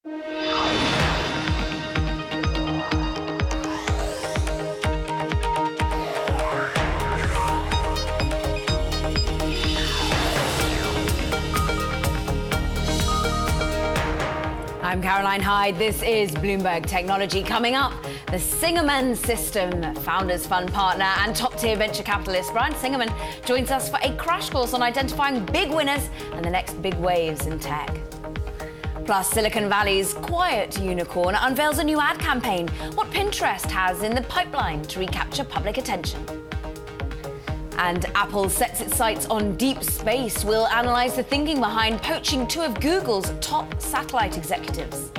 I'm Caroline Hyde. This is Bloomberg Technology. Coming up, the Singerman System Founders Fund partner and top-tier venture capitalist Brian Singerman joins us for a crash course on identifying big winners and the next big waves in tech. Plus, Silicon Valley's quiet unicorn unveils a new ad campaign, what Pinterest has in the pipeline to recapture public attention. And Apple sets its sights on deep space. We'll analyze the thinking behind poaching two of Google's top satellite executives.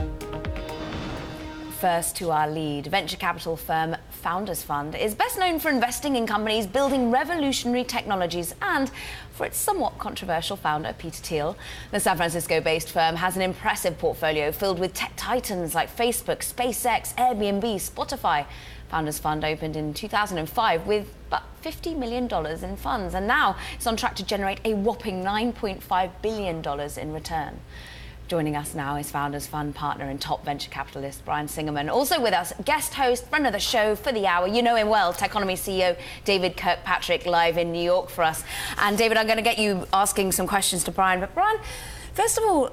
First to our lead, venture capital firm Founders Fund is best known for investing in companies building revolutionary technologies and for its somewhat controversial founder, Peter Thiel. The San Francisco-based firm has an impressive portfolio filled with tech titans like Facebook, SpaceX, Airbnb, Spotify. Founders Fund opened in 2005 with about $50 million in funds, and now it's on track to generate a whopping $9.5 billion in return. Joining us now is Founders Fund partner and top venture capitalist Brian Singerman. Also with us, guest host, friend of the show for the hour, you know him well, Techonomy CEO David Kirkpatrick, live in New York for us. And David, I'm going to get you asking some questions to Brian. But Brian, first of all,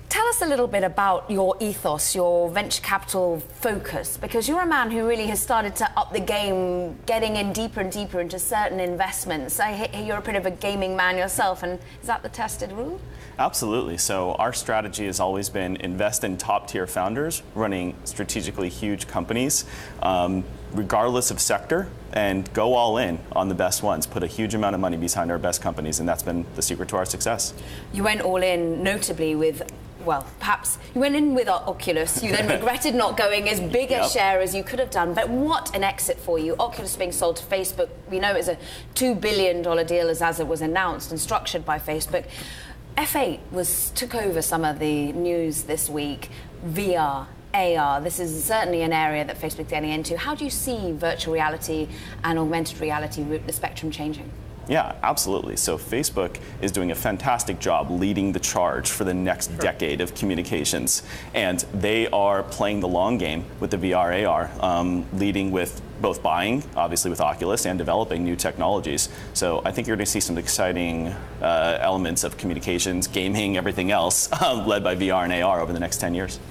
tell us a little bit about your ethos, your venture capital focus, because you're a man who really has started to up the game, getting in deeper and deeper into certain investments. I hear you're a bit of a gaming man yourself, and is that the tested rule? Absolutely. So our strategy has always been invest in top-tier founders running strategically huge companies, regardless of sector, and go all in on the best ones. Put a huge amount of money behind our best companies, and that's been the secret to our success. You went all in, notably with, well, perhaps you went in with Oculus. You then regretted not going as big a share as you could have done. But what an exit for you. Oculus being sold to Facebook. We know it was a $2 billion deal as it was announced and structured by Facebook. F8 took over some of the news this week. VR, AR, this is certainly an area that Facebook's getting into. How do you see virtual reality and augmented reality, the spectrum changing? Yeah, absolutely. So Facebook is doing a fantastic job leading the charge for the next decade of communications. And they are playing the long game with the VR, AR, leading with both buying, obviously with Oculus, and developing new technologies. So I think you're going to see some exciting elements of communications, gaming, everything else, led by VR and AR over the next 10 years.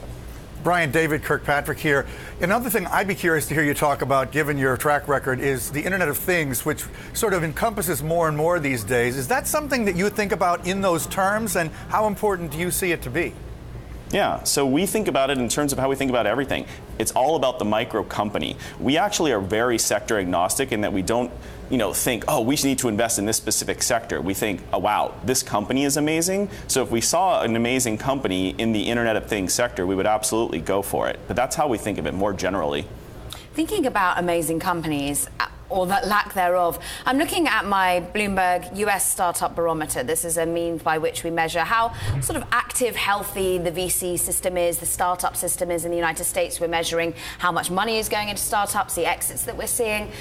Brian, David Kirkpatrick here. Another thing I'd be curious to hear you talk about, given your track record, is the Internet of Things, which sort of encompasses more and more these days. Is that something that you think about in those terms, and how important do you see it to be? Yeah, so we think about it in terms of how we think about everything. It's all about the micro company. We actually are very sector agnostic in that we don't think, oh, we need to invest in this specific sector. We think, oh, wow, this company is amazing. So if we saw an amazing company in the Internet of Things sector, we would absolutely go for it. But that's how we think of it more generally. Thinking about amazing companies, or the lack thereof, I'm looking at my Bloomberg US Startup Barometer. This is a means by which we measure how sort of active, healthy the VC system is, the startup system is in the United States. We're measuring how much money is going into startups, the exits that we're seeing.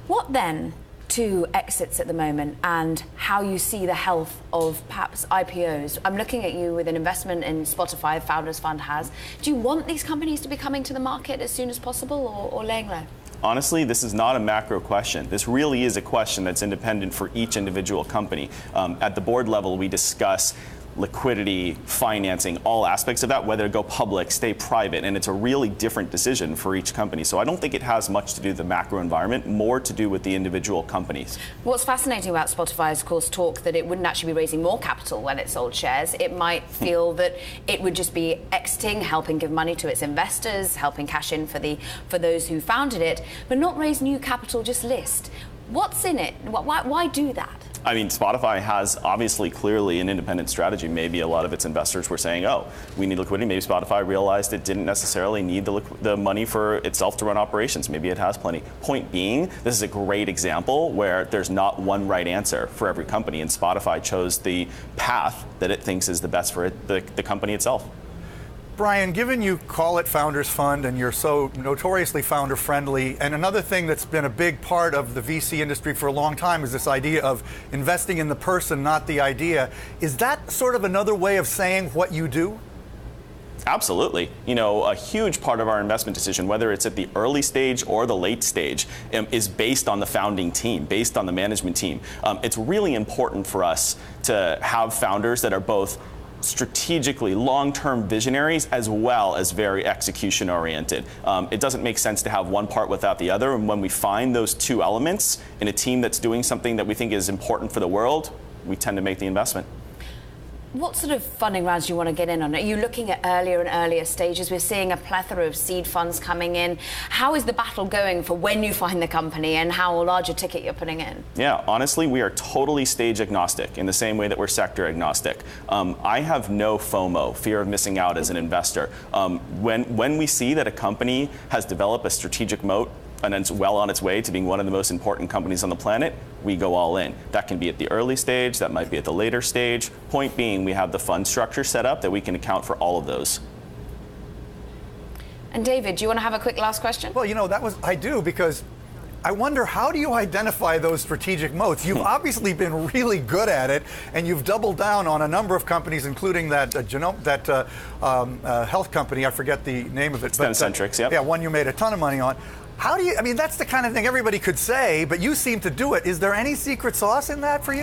What then to exits at the moment, and how you see the health of perhaps IPOs? I'm looking at you with an investment in Spotify, Founders Fund has. Do you want these companies to be coming to the market as soon as possible, or laying low? Honestly, this is not a macro question. This really is a question that's independent for each individual company. At the board level, we discuss liquidity, financing, all aspects of that, whether to go public, stay private, and it's a really different decision for each company. So I don't think it has much to do with the macro environment, more to do with the individual companies. What's fascinating about Spotify is, of course, talk that it wouldn't actually be raising more capital when it sold shares. It might feel that it would just be exiting, helping give money to its investors, helping cash in for those who founded it, but not raise new capital, just list. What's in it? Why do that? I mean, Spotify has obviously clearly an independent strategy. Maybe a lot of its investors were saying, oh, we need liquidity. Maybe Spotify realized it didn't necessarily need the money for itself to run operations. Maybe it has plenty. Point being, this is a great example where there's not one right answer for every company, and Spotify chose the path that it thinks is the best for the company itself. Brian, given you call it Founders Fund and you're so notoriously founder-friendly, and another thing that's been a big part of the VC industry for a long time is this idea of investing in the person, not the idea. Is that sort of another way of saying what you do? Absolutely. You know, a huge part of our investment decision, whether it's at the early stage or the late stage, is based on the founding team, based on the management team. It's really important for us to have founders that are both strategically long-term visionaries as well as very execution-oriented. It doesn't make sense to have one part without the other, and when we find those two elements in a team that's doing something that we think is important for the world, we tend to make the investment. What sort of funding rounds do you want to get in on? Are you looking at earlier and earlier stages? We're seeing a plethora of seed funds coming in. How is the battle going for when you find the company and how large a ticket you're putting in? Yeah, honestly, we are totally stage agnostic in the same way that we're sector agnostic. I have no FOMO, fear of missing out as an investor. When we see that a company has developed a strategic moat and it's well on its way to being one of the most important companies on the planet, we go all in. That can be at the early stage, that might be at the later stage. Point being, we have the fund structure set up that we can account for all of those. And David, do you want to have a quick last question? Well, you know, I do, because I wonder, how do you identify those strategic moats? You've obviously been really good at it, and you've doubled down on a number of companies, including that health company. I forget the name of it. StemCentrx, yeah, one you made a ton of money on. How do you, I mean, that's the kind of thing everybody could say, but you seem to do it. Is there any secret sauce in that for you?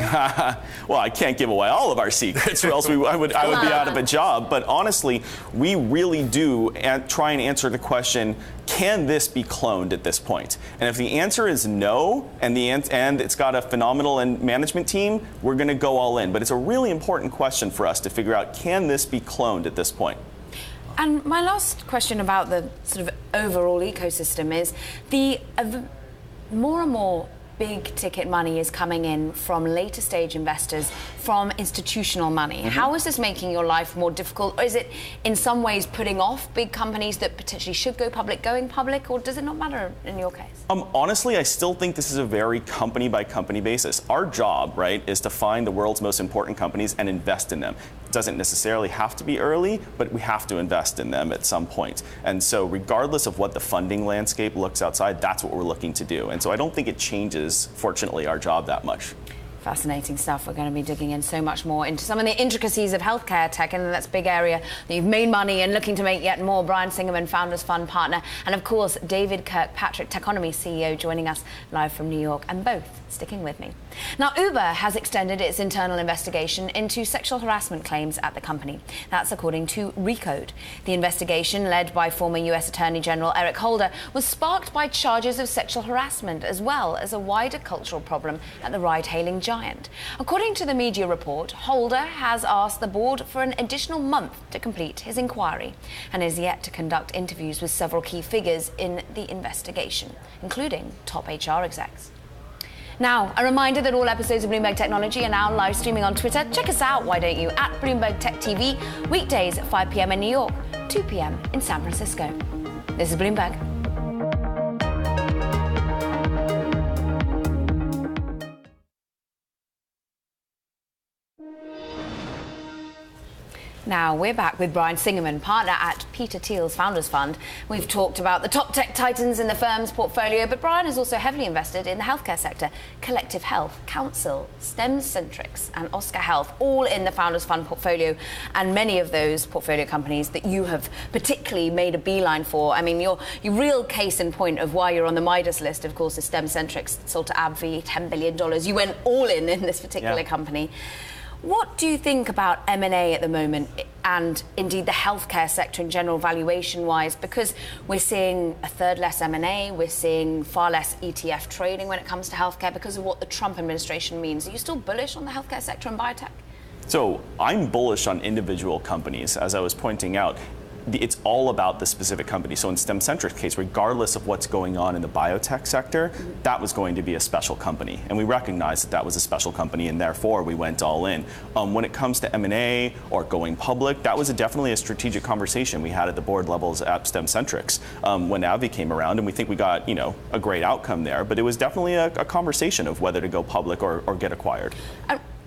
Well, I can't give away all of our secrets, or else I would be out of a job. But honestly, we really do try and answer the question, can this be cloned at this point? And if the answer is no, and it's got a phenomenal management team, we're going to go all in. But it's a really important question for us to figure out, can this be cloned at this point? And my last question about the sort of overall ecosystem is the more and more big ticket money is coming in from later stage investors, from institutional money. Mm-hmm. How is this making your life more difficult? Or is it in some ways putting off big companies that potentially should go public going public, or does it not matter in your case? Honestly, I still think this is a very company by company basis. Our job, right, is to find the world's most important companies and invest in them. It doesn't necessarily have to be early, but we have to invest in them at some point. And so regardless of what the funding landscape looks outside, that's what we're looking to do. And so I don't think it changes, fortunately, our job that much. Fascinating stuff. We're going to be digging in so much more into some of the intricacies of healthcare tech, and that's a big area that you've made money and looking to make yet more. Brian Singerman, Founders Fund partner, and of course David Kirkpatrick, Techonomy CEO, joining us live from New York, and both sticking with me. Now, Uber has extended its internal investigation into sexual harassment claims at the company. That's according to Recode. The investigation, led by former US Attorney General Eric Holder, was sparked by charges of sexual harassment, as well as a wider cultural problem at the ride-hailing giant. According to the media report, Holder has asked the board for an additional month to complete his inquiry and is yet to conduct interviews with several key figures in the investigation, including top HR execs. Now, a reminder that all episodes of Bloomberg Technology are now live streaming on Twitter. Check us out, why don't you, at Bloomberg Tech TV, weekdays at 5 p.m. in New York, 2 p.m. in San Francisco. This is Bloomberg. Now, we're back with Brian Singerman, partner at Peter Thiel's Founders Fund. We've talked about the top tech titans in the firm's portfolio, but Brian is also heavily invested in the healthcare sector. Collective Health, Counsel, StemCentrx, and Oscar Health, all in the Founders Fund portfolio, and many of those portfolio companies that you have particularly made a beeline for. I mean, your real case in point of why you're on the Midas list, of course, is StemCentrx, sold to AbbVie, $10 billion. You went all in this particular company. What do you think about M&A at the moment, and indeed the healthcare sector in general, valuation-wise? Because we're seeing a third less M&A, we're seeing far less ETF trading when it comes to healthcare because of what the Trump administration means. Are you still bullish on the healthcare sector and biotech? So I'm bullish on individual companies. As I was pointing out, it's all about the specific company. So in StemCentrx case, regardless of what's going on in the biotech sector, that was going to be a special company. And we recognized that that was a special company, and therefore we went all in. When it comes to M&A or going public, that was definitely a strategic conversation we had at the board levels at StemCentrx when AbbVie came around, and we think we got a great outcome there. But it was definitely a conversation of whether to go public or get acquired.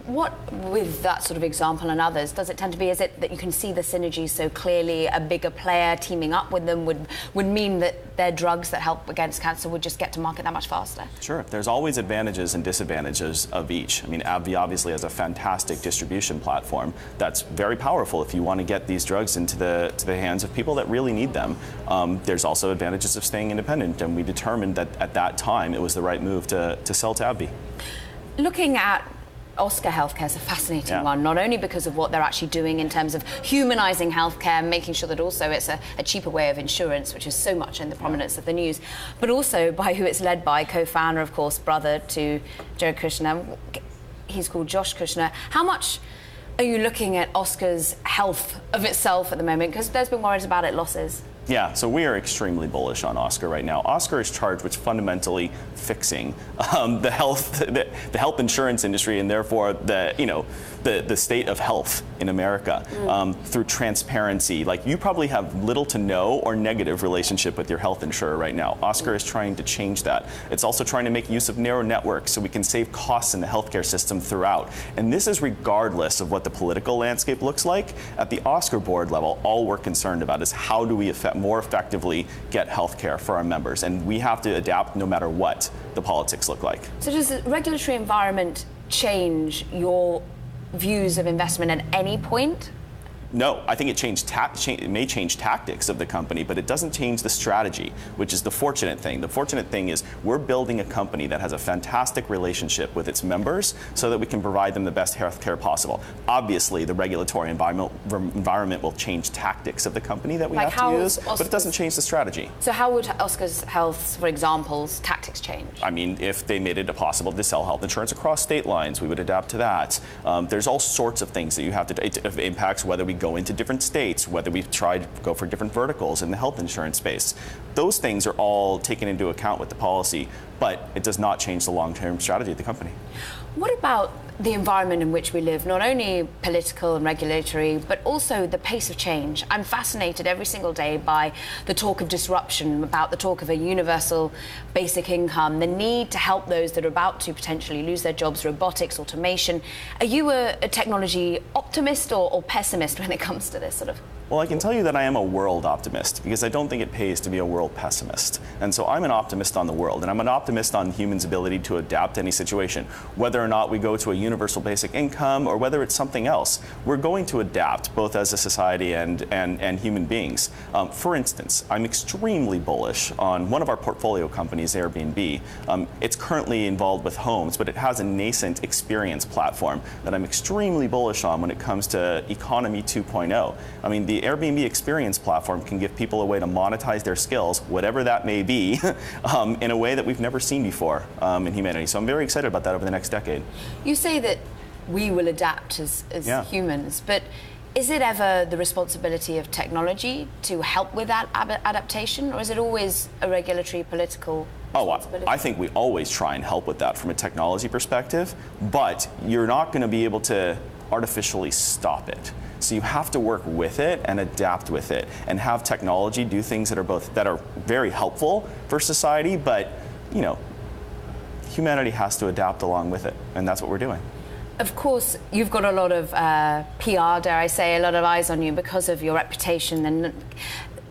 What, with that sort of example and others, does it tend to be, is it that you can see the synergy so clearly, a bigger player teaming up with them would mean that their drugs that help against cancer would just get to market that much faster? Sure. There's always advantages and disadvantages of each. I mean, AbbVie obviously has a fantastic distribution platform that's very powerful if you want to get these drugs into the hands of people that really need them. There's also advantages of staying independent, and we determined that at that time it was the right move to sell to AbbVie. Looking at Oscar Healthcare is a fascinating one, not only because of what they're actually doing in terms of humanizing healthcare, making sure that also it's a cheaper way of insurance, which is so much in the prominence of the news, but also by who it's led by, co-founder, of course, brother to Joe Kushner. He's called Josh Kushner. How much are you looking at Oscar's health of itself at the moment? Because there's been worries about it losses. Yeah, so we are extremely bullish on Oscar right now. Oscar is charged with fundamentally fixing the health insurance industry, and therefore the state of health in America through transparency. Like, you probably have little to no or negative relationship with your health insurer right now. Oscar is trying to change that. It's also trying to make use of narrow networks so we can save costs in the healthcare system throughout. And this is regardless of what the political landscape looks like. At the Oscar board level, all we're concerned about is how do we more effectively get health care for our members, and we have to adapt no matter what the politics look like. So does the regulatory environment change your views of investment at any point? No, I think it may change tactics of the company, but it doesn't change the strategy, which is the fortunate thing. The fortunate thing is we're building a company that has a fantastic relationship with its members so that we can provide them the best health care possible. Obviously, the regulatory environment will change tactics of the company that we have to use, but it doesn't change the strategy. So how would Oscar's Health, for example's tactics change? I mean, if they made it possible to sell health insurance across state lines, we would adapt to that. There's all sorts of things that you have to, it impacts whether we go into different states, whether we try to go for different verticals in the health insurance space. Those things are all taken into account with the policy, but it does not change the long-term strategy of the company. What about the environment in which we live, not only political and regulatory, but also the pace of change? I'm fascinated every single day by the talk of disruption, about the talk of a universal basic income, the need to help those that are about to potentially lose their jobs, robotics, automation. Are you a technology optimist or pessimist when it comes to this sort of? Well, I can tell you that I am a world optimist, because I don't think it pays to be a world pessimist. And so I'm an optimist on the world, and I'm an optimist on humans' ability to adapt to any situation. Whether or not we go to a universal basic income or whether it's something else, we're going to adapt both as a society and human beings. For instance, I'm extremely bullish on one of our portfolio companies, Airbnb. It's currently involved with homes, but it has a nascent experience platform that I'm extremely bullish on when it comes to economy 2.0. I mean, the Airbnb experience platform can give people a way to monetize their skills, whatever that may be, in a way that we've never seen before in humanity. So I'm very excited about that over the next decade. You say that we will adapt as humans, but is it ever the responsibility of technology to help with that adaptation, or is it always a regulatory, political responsibility? I think we always try and help with that from a technology perspective, but you're not going to be able to artificially stop it. So you have to work with it and adapt with it, and have technology do things that are very helpful for society, but humanity has to adapt along with it, and that's what we're doing. Of course, you've got a lot of PR, dare I say, a lot of eyes on you because of your reputation and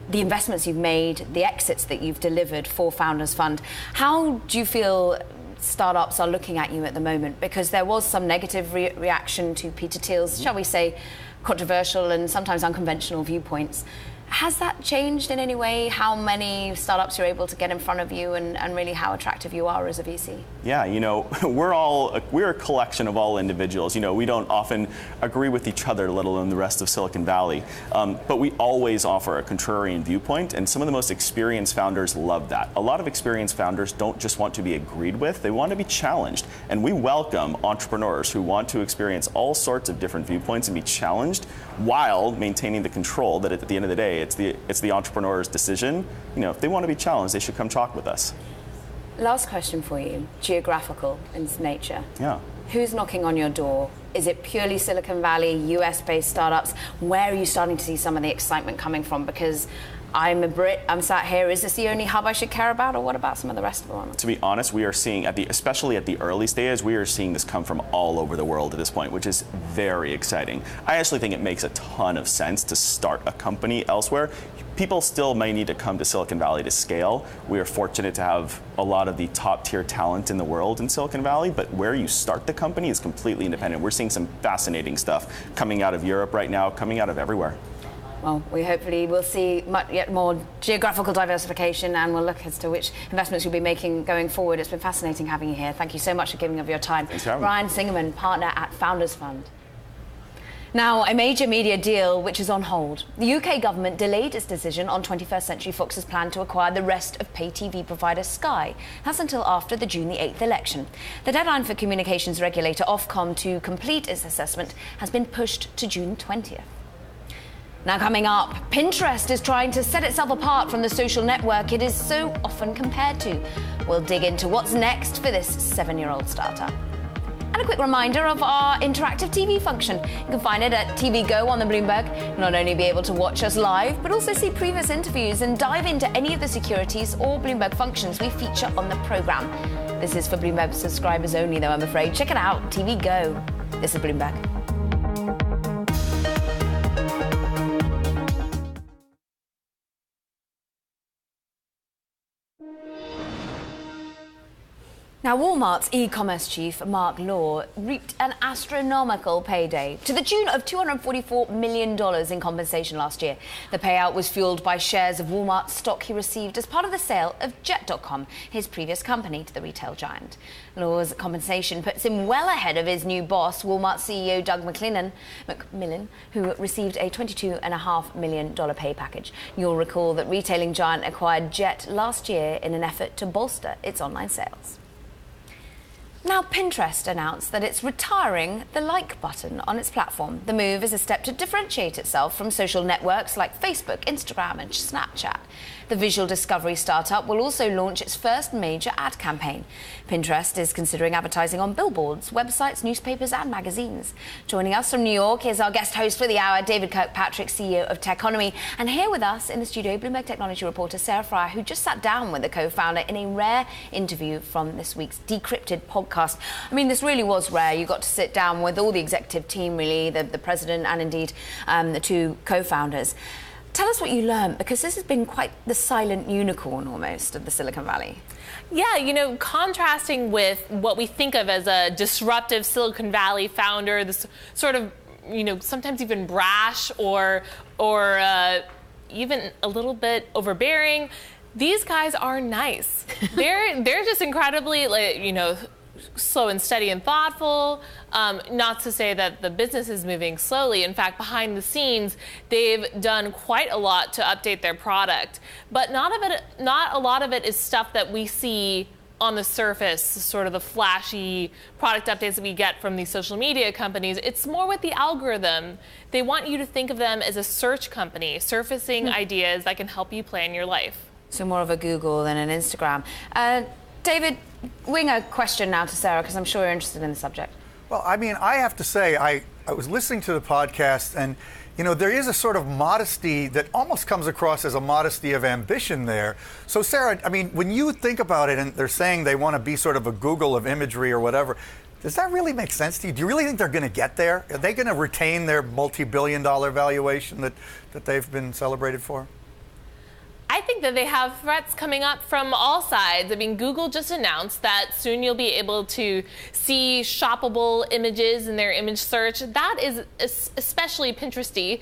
the investments you've made, the exits that you've delivered for Founders Fund. How do you feel startups are looking at you at the moment? Because there was some negative reaction to Peter Thiel's, shall we say, controversial and sometimes unconventional viewpoints. Has that changed in any way, how many startups you're able to get in front of you and really how attractive you are as a VC? Yeah, we're a collection of all individuals. We don't often agree with each other, let alone the rest of Silicon Valley. But we always offer a contrarian viewpoint, and some of the most experienced founders love that. A lot of experienced founders don't just want to be agreed with, they want to be challenged. And we welcome entrepreneurs who want to experience all sorts of different viewpoints and be challenged while maintaining the control that at the end of the day, it's the entrepreneur's decision. If they want to be challenged, they should come talk with us. Last question for you, geographical in nature. Yeah. Who's knocking on your door? Is it purely Silicon Valley, US-based startups? Where are you starting to see some of the excitement coming from? Because I'm a Brit, I'm sat here, is this the only hub I should care about, or what about some of the rest of the world? To be honest, we are seeing, especially at the early stages, we are seeing this come from all over the world at this point, which is very exciting. I actually think it makes a ton of sense to start a company elsewhere. People still may need to come to Silicon Valley to scale. We are fortunate to have a lot of the top tier talent in the world in Silicon Valley, but where you start the company is completely independent. We're seeing some fascinating stuff coming out of Europe right now, coming out of everywhere. Well, we hopefully will see yet more geographical diversification, and we'll look as to which investments you'll be making going forward. It's been fascinating having you here. Thank you so much for giving of your time. Thanks for having me. Ryan Singerman, partner at Founders Fund. Now, a major media deal which is on hold. The UK government delayed its decision on 21st Century Fox's plan to acquire the rest of pay TV provider Sky. That's until after the June the 8th election. The deadline for communications regulator Ofcom to complete its assessment has been pushed to June 20th. Now coming up, Pinterest is trying to set itself apart from the social network it is so often compared to. We'll dig into what's next for this 7-year-old startup. And a quick reminder of our interactive TV function. You can find it at TV Go on the Bloomberg. You'll not only be able to watch us live, but also see previous interviews and dive into any of the securities or Bloomberg functions we feature on the programme. This is for Bloomberg subscribers only, though, I'm afraid. Check it out, TV Go. This is Bloomberg. Now, Walmart's e-commerce chief, Mark Law, reaped an astronomical payday to the tune of $244 million in compensation last year. The payout was fueled by shares of Walmart stock he received as part of the sale of Jet.com, his previous company, to the retail giant. Law's compensation puts him well ahead of his new boss, Walmart CEO Doug McMillon, who received a $22.5 million pay package. You'll recall that retailing giant acquired Jet last year in an effort to bolster its online sales. Now, Pinterest announced that it's retiring the like button on its platform. The move is a step to differentiate itself from social networks like Facebook, Instagram and Snapchat. The visual discovery startup will also launch its first major ad campaign. Pinterest is considering advertising on billboards, websites, newspapers and magazines. Joining us from New York is our guest host for the hour, David Kirkpatrick, CEO of Techonomy. And here with us in the studio, Bloomberg technology reporter Sarah Fryer, who just sat down with the co-founder in a rare interview from this week's Decrypted podcast. I mean, this really was rare. You got to sit down with all the executive team, really, the president and indeed the two co-founders. Tell us what you learned, because this has been quite the silent unicorn almost of the Silicon Valley. Yeah, you know, contrasting with what we think of as a disruptive Silicon Valley founder, this sort of, you know, sometimes even brash or even a little bit overbearing, these guys are nice. They're just incredibly, like, you know, slow and steady and thoughtful. Not to say that the business is moving slowly. In fact, behind the scenes, they've done quite a lot to update their product. But not a lot of it is stuff that we see on the surface, sort of the flashy product updates that we get from these social media companies. It's more with the algorithm. They want you to think of them as a search company, surfacing ideas that can help you plan your life. So more of a Google than an Instagram. David, wing a question now to Sarah, because I'm sure you're interested in the subject. Well, I mean, I have to say, I was listening to the podcast, and, you know, there is a sort of modesty that almost comes across as a modesty of ambition there. So, Sarah, I mean, when you think about it, and they're saying they want to be sort of a Google of imagery or whatever, does that really make sense to you? Do you really think they're going to get there? Are they going to retain their multi-billion-dollar valuation that they've been celebrated for? I think that they have threats coming up from all sides. I mean, Google just announced that soon you'll be able to see shoppable images in their image search. That is especially Pinteresty.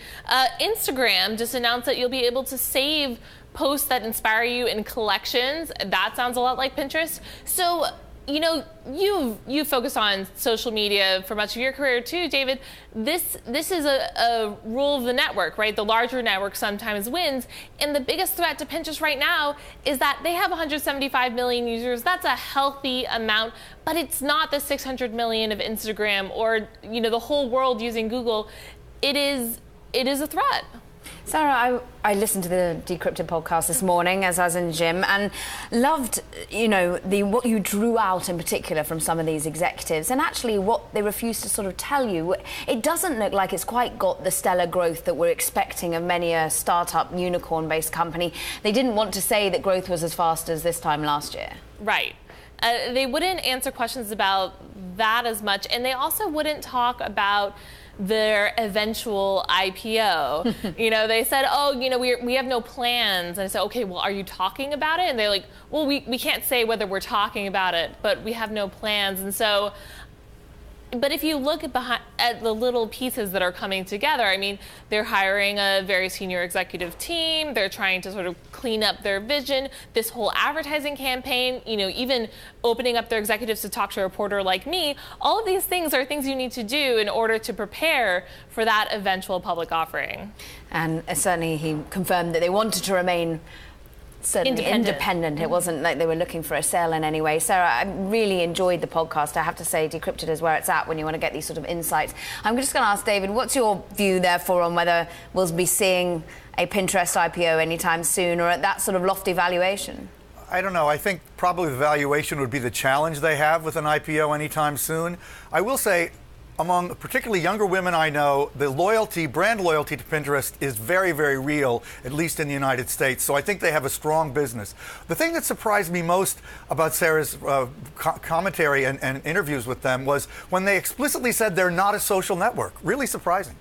Instagram just announced that you'll be able to save posts that inspire you in collections. That sounds a lot like Pinterest. So, you know, you focus on social media for much of your career too, David. This is a rule of the network, right? The larger network sometimes wins. And the biggest threat to Pinterest right now is that they have 175 million users. That's a healthy amount, but it's not the 600 million of Instagram or, you know, the whole world using Google. It is a threat. Sarah, I listened to the Decrypted podcast this morning, as I was in the gym, and loved, what you drew out in particular from some of these executives, and actually what they refused to sort of tell you. It doesn't look like it's quite got the stellar growth that we're expecting of many a startup unicorn-based company. They didn't want to say that growth was as fast as this time last year. Right. They wouldn't answer questions about that as much, and they also wouldn't talk about their eventual IPO. They said, we have no plans. And I said, okay, well, are you talking about it? And they're like, well, we can't say whether we're talking about it, but we have no plans. And so, but if you look at the little pieces that are coming together, I mean, they're hiring a very senior executive team. They're trying to sort of clean up their vision. This whole advertising campaign, even opening up their executives to talk to a reporter like me, all of these things are things you need to do in order to prepare for that eventual public offering. And certainly he confirmed that they wanted to remain certainly independent. It wasn't like they were looking for a sale in any way. Sarah, I really enjoyed the podcast. I have to say, Decrypted is where it's at when you want to get these sort of insights. I'm just going to ask David, what's your view, therefore, on whether we'll be seeing a Pinterest IPO anytime soon or at that sort of lofty valuation? I don't know. I think probably the valuation would be the challenge they have with an IPO anytime soon. I will say, among particularly younger women I know, the brand loyalty to Pinterest is very, very real, at least in the United States. So I think they have a strong business. The thing that surprised me most about Sarah's commentary and interviews with them was when they explicitly said they're not a social network. Really surprising.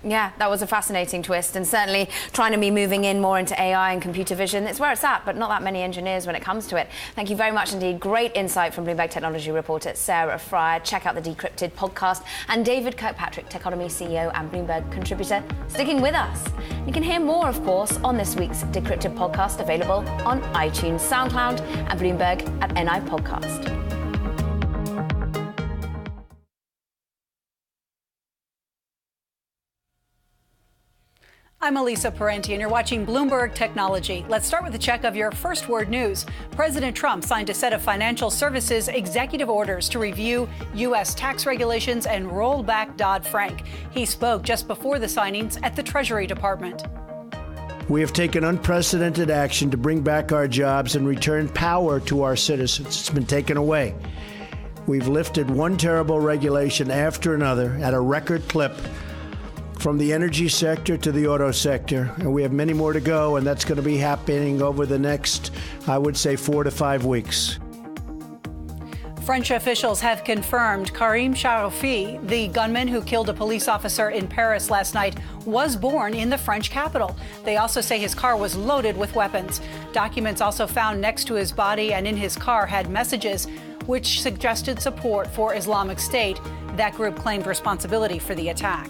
Yeah, that was a fascinating twist, and certainly trying to be moving in more into AI and computer vision. It's where it's at, but not that many engineers when it comes to it. Thank you very much indeed. Great insight from Bloomberg technology reporter Sarah Fryer. Check out the Decrypted podcast. And David Kirkpatrick, Techonomy CEO and Bloomberg contributor, sticking with us. You can hear more, of course, on this week's Decrypted podcast, available on iTunes, SoundCloud, and Bloomberg at NI Podcast. I'm Elisa Parenti, and you're watching Bloomberg Technology. Let's start with a check of your first word news. President Trump signed a set of financial services executive orders to review U.S. tax regulations and roll back Dodd-Frank. He spoke just before the signings at the Treasury Department. We have taken unprecedented action to bring back our jobs and return power to our citizens. It's been taken away. We've lifted one terrible regulation after another at a record clip, from the energy sector to the auto sector, and we have many more to go, and that's going to be happening over the next, I would say, 4 to 5 weeks. French officials have confirmed Karim Charoufi, the gunman who killed a police officer in Paris last night, was born in the French capital. They also say his car was loaded with weapons. Documents also found next to his body and in his car had messages which suggested support for Islamic State. That group claimed responsibility for the attack.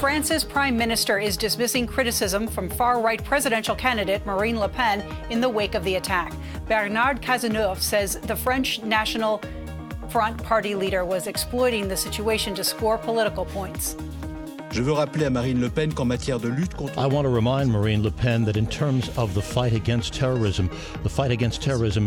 France's prime minister is dismissing criticism from far-right presidential candidate Marine Le Pen in the wake of the attack. Bernard Cazeneuve says the French National Front party leader was exploiting the situation to score political points. Je veux rappeler à Marine Le Pen qu'en matière de lutte contre... I want to remind Marine Le Pen that in terms of the fight against terrorism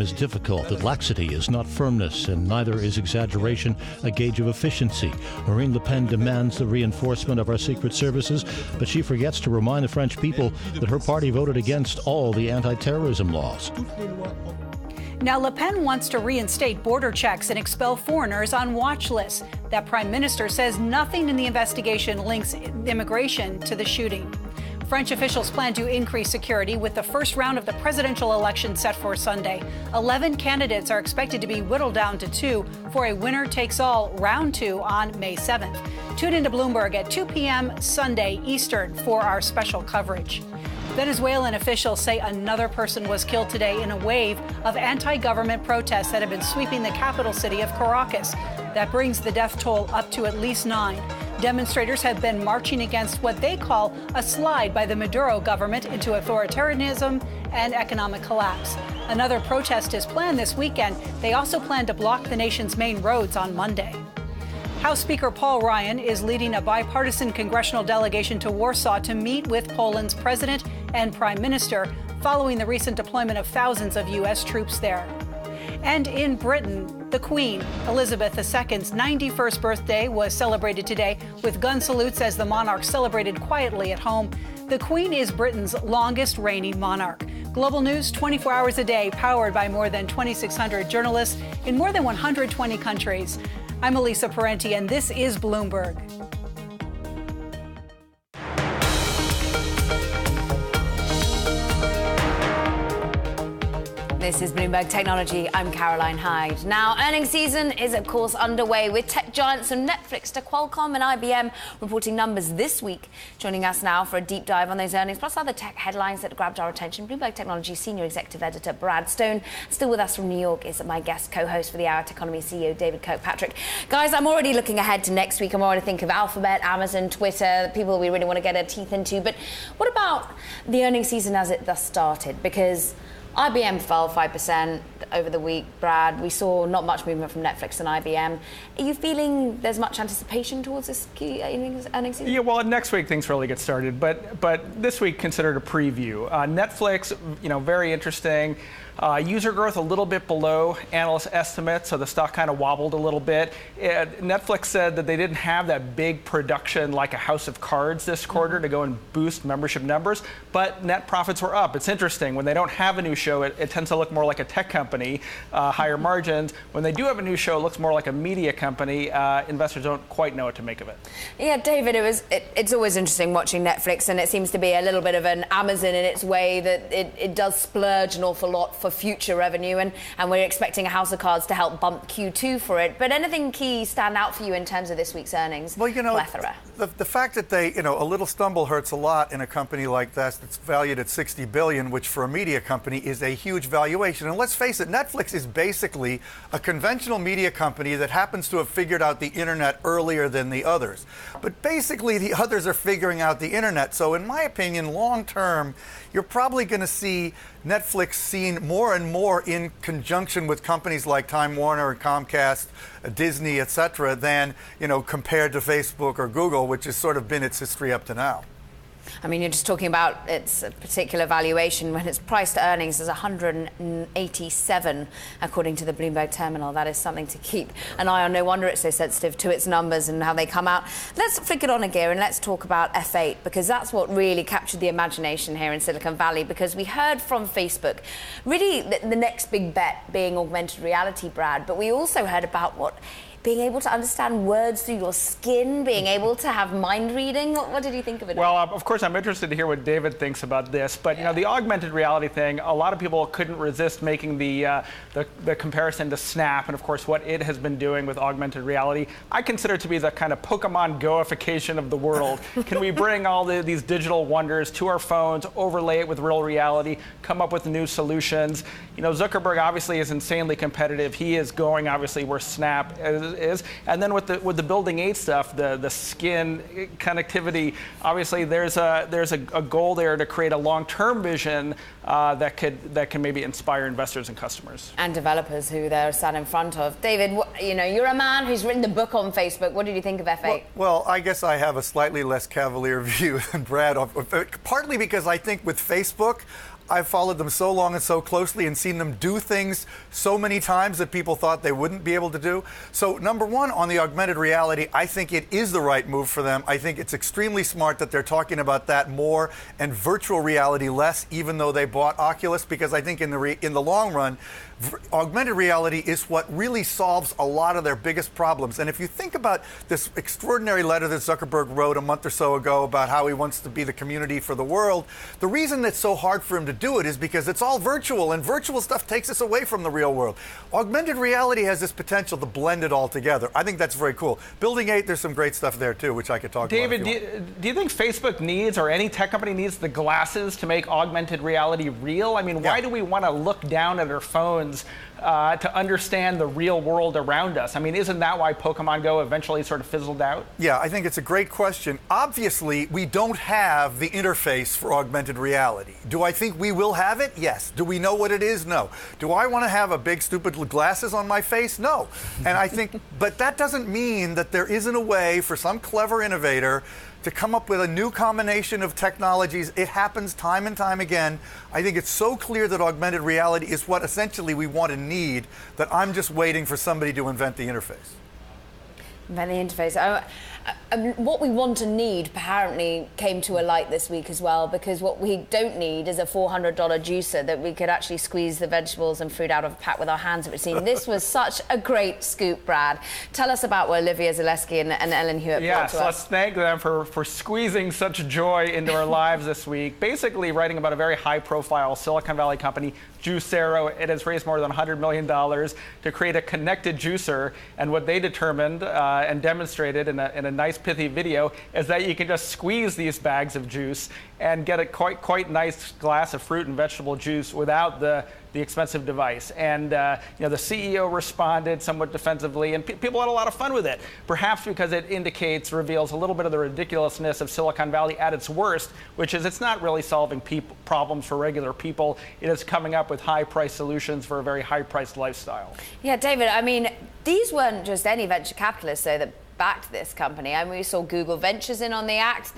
is difficult, that laxity is not firmness, and neither is exaggeration a gauge of efficiency. Marine Le Pen demands the reinforcement of our secret services, but she forgets to remind the French people that her party voted against all the anti-terrorism laws. Now, Le Pen wants to reinstate border checks and expel foreigners on watch lists. That prime minister says nothing in the investigation links immigration to the shooting. French officials plan to increase security with the first round of the presidential election set for Sunday. 11 candidates are expected to be whittled down to 2 for a winner-takes-all round 2 on May 7th. Tune into Bloomberg at 2 p.m. Sunday Eastern for our special coverage. Venezuelan officials say another person was killed today in a wave of anti-government protests that have been sweeping the capital city of Caracas. That brings the death toll up to at least 9. Demonstrators have been marching against what they call a slide by the Maduro government into authoritarianism and economic collapse. Another protest is planned this weekend. They also plan to block the nation's main roads on Monday. House Speaker Paul Ryan is leading a bipartisan congressional delegation to Warsaw to meet with Poland's president and prime minister following the recent deployment of thousands of U.S. troops there. And in Britain, the Queen, Elizabeth II's 91st birthday was celebrated today with gun salutes as the monarch celebrated quietly at home. The Queen is Britain's longest reigning monarch. Global news 24 hours a day, powered by more than 2,600 journalists in more than 120 countries. I'm Elisa Parenti, and this is Bloomberg. This is Bloomberg Technology. I'm Caroline Hyde. Now, earnings season is, of course, underway with tech giants from Netflix to Qualcomm and IBM reporting numbers this week. Joining us now for a deep dive on those earnings, plus other tech headlines that grabbed our attention, Bloomberg Technology Senior Executive Editor Brad Stone. Still with us from New York is my guest co-host for the Hour, Techonomy CEO David Kirkpatrick. Guys, I'm already looking ahead to next week. I'm already thinking of Alphabet, Amazon, Twitter, people we really want to get our teeth into. But what about the earnings season as it thus started? Because IBM fell 5% over the week, Brad. We saw not much movement from Netflix and IBM. Are you feeling there's much anticipation towards this key earnings season? Yeah, well, next week things really get started, but this week considered a preview. Netflix, very interesting. User growth a little bit below analyst estimates, so the stock kind of wobbled a little bit. Netflix said that they didn't have that big production like a House of Cards this quarter to go and boost membership numbers, but net profits were up. It's interesting. When they don't have a new show, it tends to look more like a tech company, higher margins. When they do have a new show, it looks more like a media company. Investors don't quite know what to make of it. Yeah, David, it's always interesting watching Netflix, and it seems to be a little bit of an Amazon in its way that it does splurge an awful lot for future revenue, and we're expecting a House of Cards to help bump Q2 for it. But anything key stand out for you in terms of this week's earnings? Well, plethora. The fact that they, a little stumble hurts a lot in a company like that that's valued at $60 billion, which for a media company is a huge valuation. And let's face it, Netflix is basically a conventional media company that happens to have figured out the internet earlier than the others. But basically, the others are figuring out the internet. So in my opinion, long term, you're probably going to see Netflix seen more and more in conjunction with companies like Time Warner, Comcast, Disney, etc., than, compared to Facebook or Google, which has sort of been its history up to now. I mean, you're just talking about its particular valuation when its price to earnings is 187, according to the Bloomberg terminal. That is something to keep an eye on. No wonder it's so sensitive to its numbers and how they come out. Let's flick it on a gear and let's talk about F8, because that's what really captured the imagination here in Silicon Valley, because we heard from Facebook, really the next big bet being augmented reality, Brad, but we also heard about being able to understand words through your skin, being able to have mind reading. What did you think of it? Well, of course, I'm interested to hear what David thinks about this. But the augmented reality thing, a lot of people couldn't resist making the comparison to Snap, and of course, what it has been doing with augmented reality. I consider it to be the kind of Pokemon Goification of the world. Can we bring all these digital wonders to our phones, overlay it with real reality, come up with new solutions? Zuckerberg obviously is insanely competitive. He is going obviously where Snap is, and then with the Building 8 stuff, the skin connectivity, obviously there's a goal there to create a long-term vision that can maybe inspire investors and customers and developers who they're sat in front of. David, you're a man who's written the book on Facebook. What did you think of F8? Well, I guess I have a slightly less cavalier view than Brad, partly because I think with Facebook, I've followed them so long and so closely and seen them do things so many times that people thought they wouldn't be able to do. So number one, on the augmented reality, I think it is the right move for them. I think it's extremely smart that they're talking about that more and virtual reality less, even though they bought Oculus, because I think in the long run, augmented reality is what really solves a lot of their biggest problems. And if you think about this extraordinary letter that Zuckerberg wrote a month or so ago about how he wants to be the community for the world, the reason it's so hard for him to do it is because it's all virtual, and virtual stuff takes us away from the real world. Augmented reality has this potential to blend it all together. I think that's very cool. Building 8, there's some great stuff there too, which I could talk about. David, do you think Facebook needs, or any tech company needs, the glasses to make augmented reality real? I mean, why do we want to look down at our phones to understand the real world around us? I mean, isn't that why Pokemon Go eventually sort of fizzled out? Yeah, I think it's a great question. Obviously, we don't have the interface for augmented reality. Do I think we will have it? Yes. Do we know what it is? No. Do I want to have a big stupid glasses on my face? No. And I think, but that doesn't mean that there isn't a way for some clever innovator to come up with a new combination of technologies. It happens time and time again. I think it's so clear that augmented reality is what essentially we want and need, that I'm just waiting for somebody to invent the interface. Invent the interface. What we want and need apparently came to a light this week as well, because what we don't need is a $400 juicer that we could actually squeeze the vegetables and fruit out of a pack with our hands, it would seem. This was such a great scoop, Brad. Tell us about what Olivia Zaleski and Ellen Hewitt brought to us. Yes, let's thank them for squeezing such joy into our lives this week. Basically writing about a very high-profile Silicon Valley company, Juicero. It has raised more than $100 million to create a connected juicer, and what they determined and demonstrated in a nice pithy video is that you can just squeeze these bags of juice and get a quite nice glass of fruit and vegetable juice without the expensive device. And the CEO responded somewhat defensively, and people had a lot of fun with it, perhaps because it reveals a little bit of the ridiculousness of Silicon Valley at its worst, which is it's not really solving problems for regular people. It is coming up with high-priced solutions for a very high-priced lifestyle. Yeah, David, I mean, these weren't just any venture capitalists, though, that backed this company. I mean, we saw Google Ventures in on the act,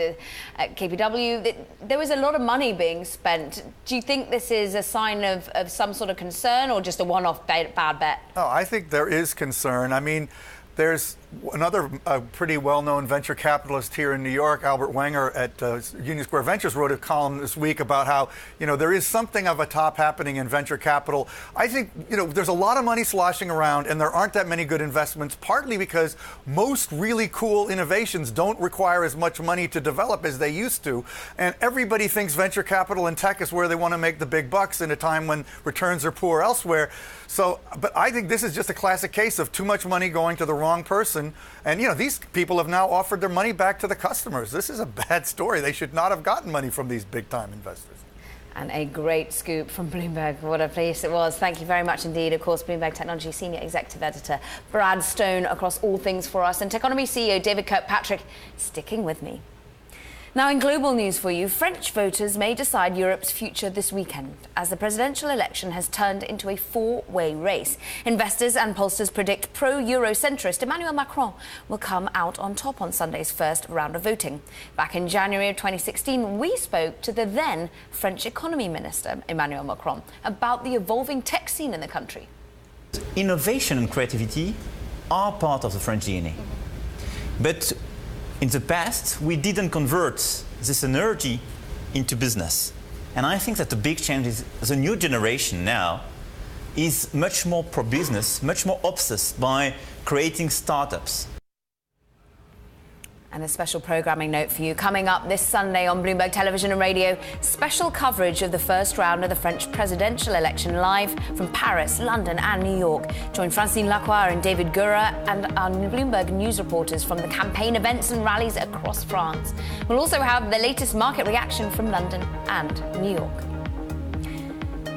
KPW. There was a lot of money being spent. Do you think this is a sign of some sort of concern, or just a one-off bad bet? Oh, I think there is concern. I mean, there's another pretty well-known venture capitalist here in New York, Albert Wenger at Union Square Ventures, wrote a column this week about how, there is something of a top happening in venture capital. I think, there's a lot of money sloshing around, and there aren't that many good investments, partly because most really cool innovations don't require as much money to develop as they used to. And everybody thinks venture capital and tech is where they want to make the big bucks in a time when returns are poor elsewhere. So, but I think this is just a classic case of too much money going to the wrong person. And, these people have now offered their money back to the customers. This is a bad story. They should not have gotten money from these big-time investors. And a great scoop from Bloomberg. What a place it was. Thank you very much indeed. Of course, Bloomberg Technology Senior Executive Editor Brad Stone across all things for us. And Techonomy CEO David Kirkpatrick sticking with me. Now, in global news for you, French voters may decide Europe's future this weekend as the presidential election has turned into a four-way race. Investors and pollsters predict pro-Eurocentrist Emmanuel Macron will come out on top on Sunday's first round of voting. Back in January of 2016, we spoke to the then French economy minister, Emmanuel Macron, about the evolving tech scene in the country. Innovation and creativity are part of the French DNA. But in the past, we didn't convert this energy into business. And I think that the big change is the new generation now is much more pro-business, much more obsessed by creating startups. And a special programming note for you. Coming up this Sunday on Bloomberg Television and Radio, special coverage of the first round of the French presidential election live from Paris, London and New York. Join Francine Lacroix and David Gura and our Bloomberg news reporters from the campaign events and rallies across France. We'll also have the latest market reaction from London and New York.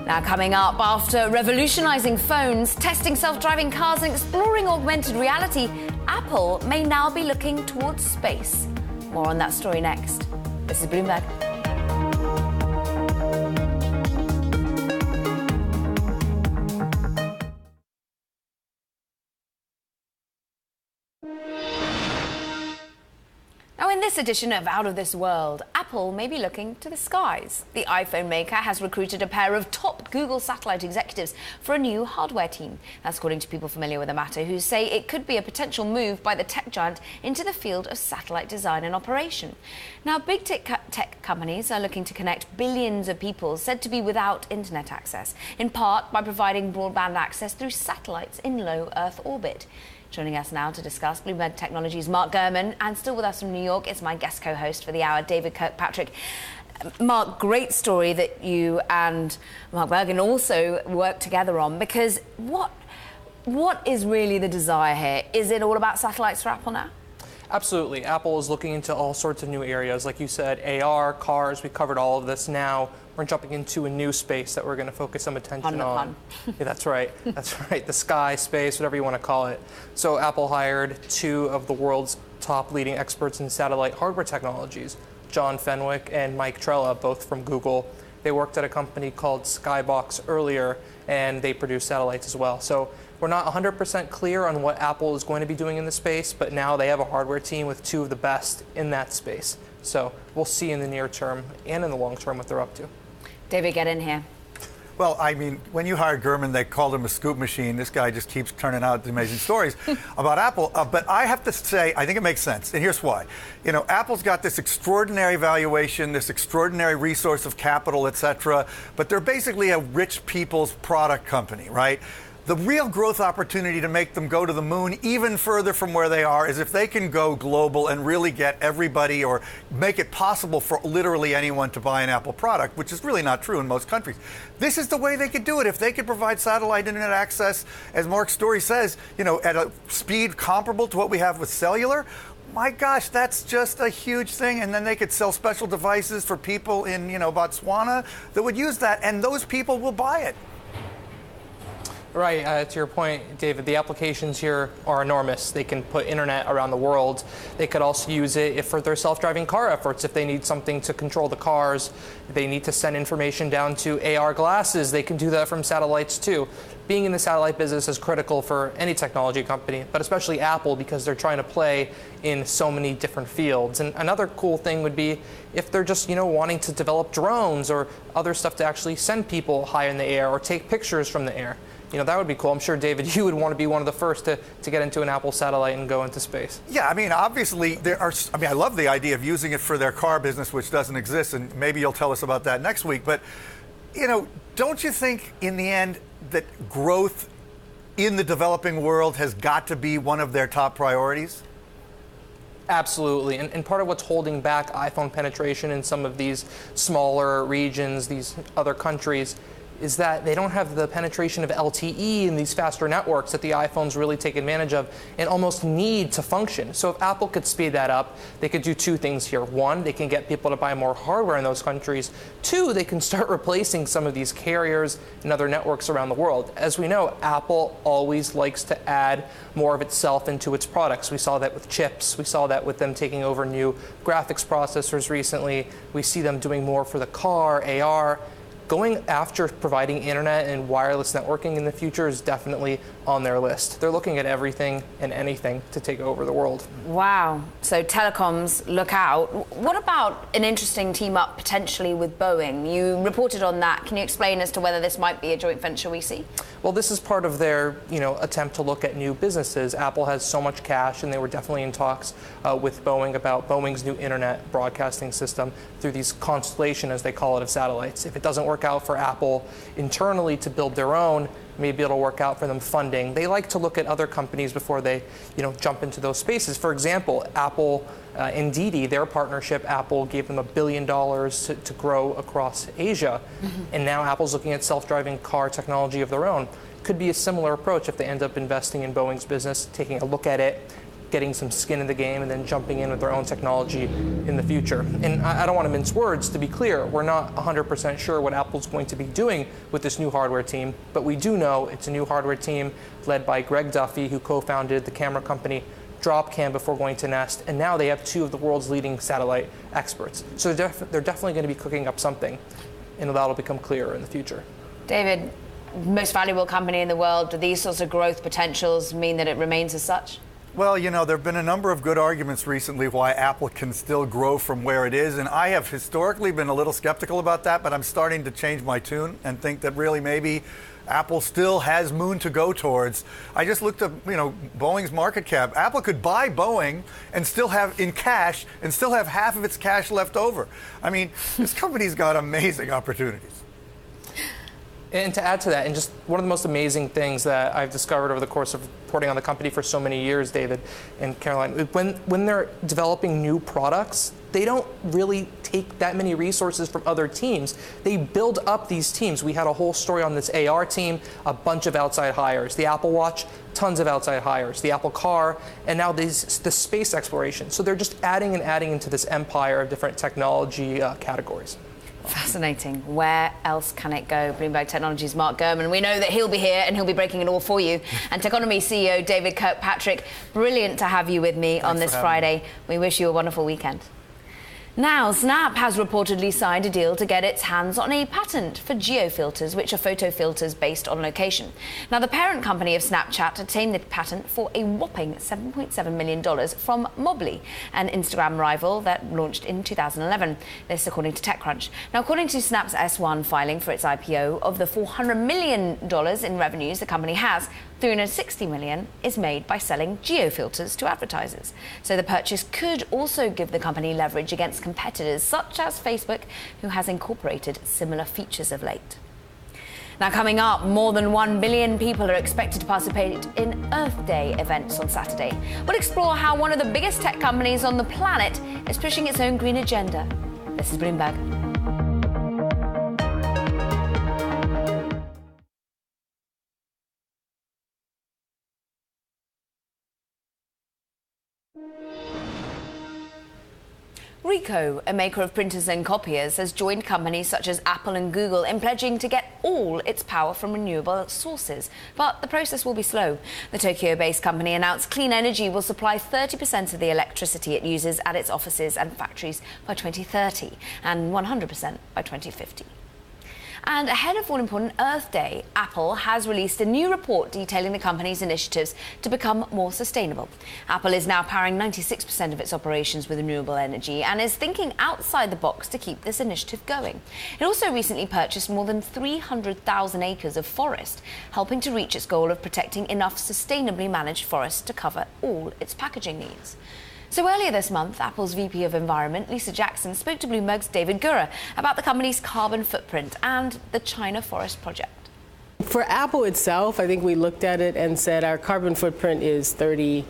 Now, coming up, after revolutionizing phones, testing self-driving cars and exploring augmented reality, Apple may now be looking towards space. More on that story next. This is Bloomberg. Now, in this edition of Out of This World, Apple may be looking to the skies. The iPhone maker has recruited a pair of top Google satellite executives for a new hardware team. That's according to people familiar with the matter, who say it could be a potential move by the tech giant into the field of satellite design and operation. Now, big tech companies are looking to connect billions of people said to be without internet access, in part by providing broadband access through satellites in low Earth orbit. Joining us now to discuss Bloomberg Technology's Mark Gurman, and still with us from New York is my guest co-host for the hour, David Kirkpatrick. Mark, great story that you and Mark Bergen also worked together on, because what is really the desire here? Is it all about satellites for Apple now? Absolutely. Apple is looking into all sorts of new areas. Like you said, AR, cars, we covered all of this. Now we're jumping into a new space that we're going to focus some attention on. Yeah, that's right. That's right. The sky, space, whatever you want to call it. So Apple hired two of the world's top leading experts in satellite hardware technologies, John Fenwick and Mike Trella, both from Google. They worked at a company called Skybox earlier, and they produce satellites as well. So we're not 100% clear on what Apple is going to be doing in the space, but now they have a hardware team with two of the best in that space. So we'll see in the near term and in the long term what they're up to. David, get in here. Well, I mean, when you hired Gurman, they called him a scoop machine. This guy just keeps turning out amazing stories about Apple. But I have to say, I think it makes sense. And here's why. You know, Apple's got this extraordinary valuation, this extraordinary resource of capital, et cetera. But they're basically a rich people's product company, right? The real growth opportunity to make them go to the moon even further from where they are is if they can go global and really get everybody, or make it possible for literally anyone to buy an Apple product, which is really not true in most countries. This is the way they could do it. If they could provide satellite internet access, as Mark's story says, you know, at a speed comparable to what we have with cellular, my gosh, that's just a huge thing. And then they could sell special devices for people in, you know, Botswana that would use that, and those people will buy it. Right, to your point, David, the applications here are enormous. They can put internet around the world. They could also use it for their self-driving car efforts. If they need something to control the cars, they need to send information down to AR glasses. They can do that from satellites too. Being in the satellite business is critical for any technology company, but especially Apple, because they're trying to play in so many different fields. And another cool thing would be if they're just, you know, wanting to develop drones or other stuff to actually send people high in the air or take pictures from the air. You know, that would be cool. I'm sure, David, you would want to be one of the first to get into an Apple satellite and go into space. Yeah, I mean, obviously, I love the idea of using it for their car business, which doesn't exist, and maybe you'll tell us about that next week. But, you know, don't you think in the end that growth in the developing world has got to be one of their top priorities? Absolutely. And part of what's holding back iPhone penetration in some of these smaller regions, these other countries, is that they don't have the penetration of LTE and these faster networks that the iPhones really take advantage of and almost need to function. So if Apple could speed that up, they could do two things here. One, they can get people to buy more hardware in those countries. Two, they can start replacing some of these carriers and other networks around the world. As we know, Apple always likes to add more of itself into its products. We saw that with chips. We saw that with them taking over new graphics processors recently. We see them doing more for the car, AR. Going after providing internet and wireless networking in the future is definitely on their list. They're looking at everything and anything to take over the world. Wow. So telecoms, look out. What about an interesting team up potentially with Boeing? You reported on that. Can you explain as to whether this might be a joint venture we see? Well, this is part of their, attempt to look at new businesses. Apple has so much cash, and they were definitely in talks with Boeing about Boeing's new internet broadcasting system through these constellation, as they call it, of satellites. If it doesn't work out for Apple internally to build their own, maybe it'll work out for them funding. They like to look at other companies before they, jump into those spaces. For example, Apple and Didi, their partnership, Apple gave them $1 billion to grow across Asia. Mm-hmm. And now Apple's looking at self-driving car technology of their own. Could be a similar approach if they end up investing in Boeing's business, taking a look at it, getting some skin in the game, and then jumping in with their own technology in the future. And I don't want to mince words. To be clear, we're not 100% sure what Apple's going to be doing with this new hardware team, but we do know it's a new hardware team led by Greg Duffy, who co-founded the camera company Dropcam before going to Nest, and now they have two of the world's leading satellite experts. So they're definitely going to be cooking up something, and that'll become clearer in the future. David, most valuable company in the world, do these sorts of growth potentials mean that it remains as such? Well, there have been a number of good arguments recently why Apple can still grow from where it is, and I have historically been a little skeptical about that, but I'm starting to change my tune and think that really maybe Apple still has moon to go towards. I just looked at, Boeing's market cap. Apple could buy Boeing and still have in cash and still have half of its cash left over. I mean, this company's got amazing opportunities. And to add to that, and just one of the most amazing things that I've discovered over the course of reporting on the company for so many years, David and Caroline, when they're developing new products, they don't really take that many resources from other teams. They build up these teams. We had a whole story on this AR team, a bunch of outside hires. The Apple Watch, tons of outside hires. The Apple Car, and now the space exploration. So they're just adding and adding into this empire of different technology categories. Fascinating. Where else can it go? Bloomberg Technologies' Mark Gurman. We know that he'll be here and he'll be breaking it all for you. And Techonomy CEO David Kirkpatrick, brilliant to have you with me on this Friday. We wish you a wonderful weekend. Now, Snap has reportedly signed a deal to get its hands on a patent for geofilters, which are photo filters based on location. Now, the parent company of Snapchat obtained the patent for a whopping $7.7 million from Mobley, an Instagram rival that launched in 2011. This according to TechCrunch. Now, according to Snap's S1 filing for its IPO, of the $400 million in revenues the company has, $360 million is made by selling geofilters to advertisers. So the purchase could also give the company leverage against competitors such as Facebook, who has incorporated similar features of late. Now, coming up, more than 1 billion people are expected to participate in Earth Day events on Saturday. We'll explore how one of the biggest tech companies on the planet is pushing its own green agenda. This is Bloomberg. Ricoh, a maker of printers and copiers, has joined companies such as Apple and Google in pledging to get all its power from renewable sources. But the process will be slow. The Tokyo-based company announced clean energy will supply 30% of the electricity it uses at its offices and factories by 2030 and 100% by 2050. And ahead of all-important Earth Day, Apple has released a new report detailing the company's initiatives to become more sustainable. Apple is now powering 96% of its operations with renewable energy and is thinking outside the box to keep this initiative going. It also recently purchased more than 300,000 acres of forest, helping to reach its goal of protecting enough sustainably managed forests to cover all its packaging needs. So earlier this month, Apple's VP of Environment, Lisa Jackson, spoke to Bloomberg's David Gura about the company's carbon footprint and the China Forest Project. For Apple itself, I think we looked at it and said our carbon footprint is 38,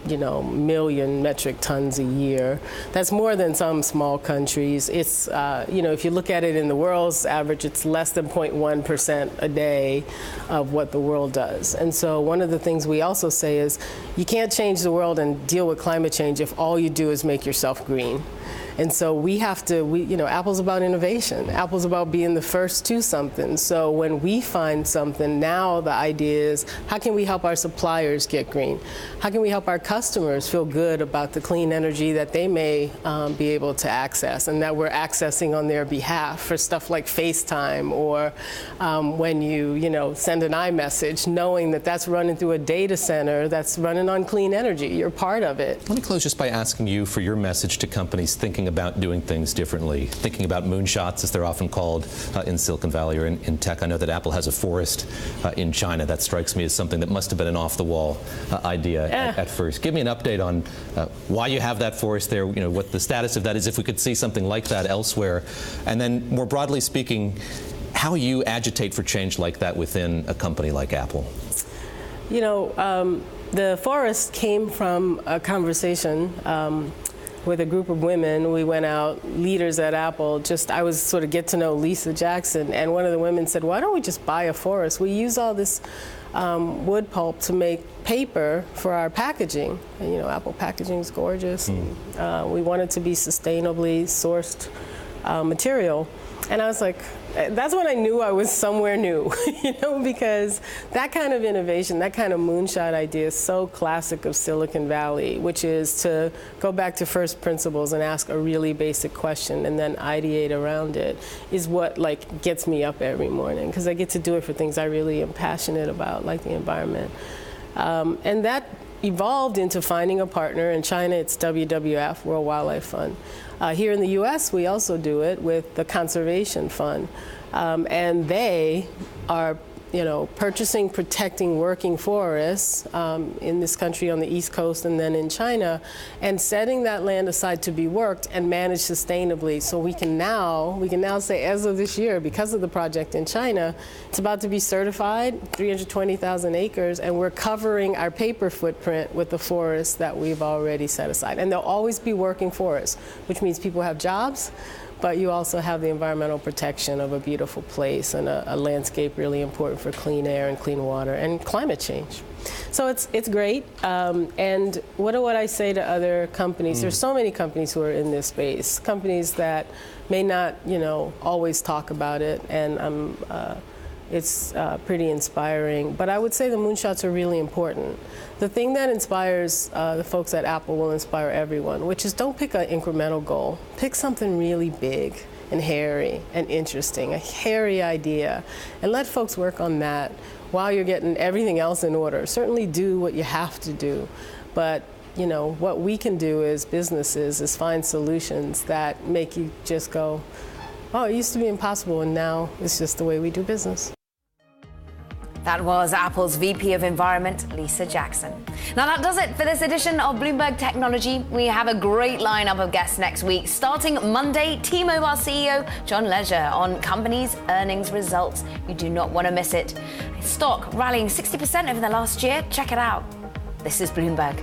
million metric tons a year. That's more than some small countries. It's, if you look at it in the world's average, it's less than 0.1% a day of what the world does. And so one of the things we also say is you can't change the world and deal with climate change if all you do is make yourself green. And so we have to, Apple's about innovation. Apple's about being the first to something. So when we find something, now the idea is, how can we help our suppliers get green? How can we help our customers feel good about the clean energy that they may be able to access and that we're accessing on their behalf for stuff like FaceTime or when you, send an iMessage, knowing that that's running through a data center that's running on clean energy. You're part of it. Let me close just by asking you for your message to companies thinking about doing things differently, thinking about moonshots, as they're often called in Silicon Valley or in tech. I know that Apple has a forest in China. That strikes me as something that must have been an off-the-wall idea at first. Give me an update on why you have that forest there, what the status of that is, if we could see something like that elsewhere. And then, more broadly speaking, how you agitate for change like that within a company like Apple. The forest came from a conversation with a group of women. We went out, leaders at Apple, I was sort of get to know Lisa Jackson, and one of the women said, why don't we just buy a forest? We use all this wood pulp to make paper for our packaging. And, Apple packaging is gorgeous. And, we want it to be sustainably sourced material. And I was like, that's when I knew I was somewhere new, because that kind of innovation, that kind of moonshot idea is so classic of Silicon Valley, which is to go back to first principles and ask a really basic question and then ideate around it, is what gets me up every morning, because I get to do it for things I really am passionate about, like the environment. And that evolved into finding a partner. In China, it's WWF, World Wildlife Fund. Here in the U.S., we also do it with the Conservation Fund. And they are, purchasing, protecting working forests in this country on the East Coast and then in China, and setting that land aside to be worked and managed sustainably. So we can now say, as of this year, because of the project in China, it's about to be certified, 320,000 acres, and we're covering our paper footprint with the forests that we've already set aside. And they'll always be working forests, which means people have jobs, but you also have the environmental protection of a beautiful place and a landscape really important for clean air and clean water and climate change. So it's great. And what do I say to other companies? There's so many companies who are in this space, companies that may not, always talk about it. And I'm it's pretty inspiring. But I would say the moonshots are really important. The thing that inspires the folks at Apple will inspire everyone, which is don't pick an incremental goal. Pick something really big and hairy and interesting, a hairy idea, and let folks work on that while you're getting everything else in order. Certainly do what you have to do, but you know, what we can do as businesses is find solutions that make you just go, oh, it used to be impossible, and now it's just the way we do business. That was Apple's VP of Environment, Lisa Jackson. Now that does it for this edition of Bloomberg Technology. We have a great lineup of guests next week. Starting Monday, T-Mobile CEO John Legere on company's earnings results. You do not want to miss it. Stock rallying 60% over the last year. Check it out. This is Bloomberg.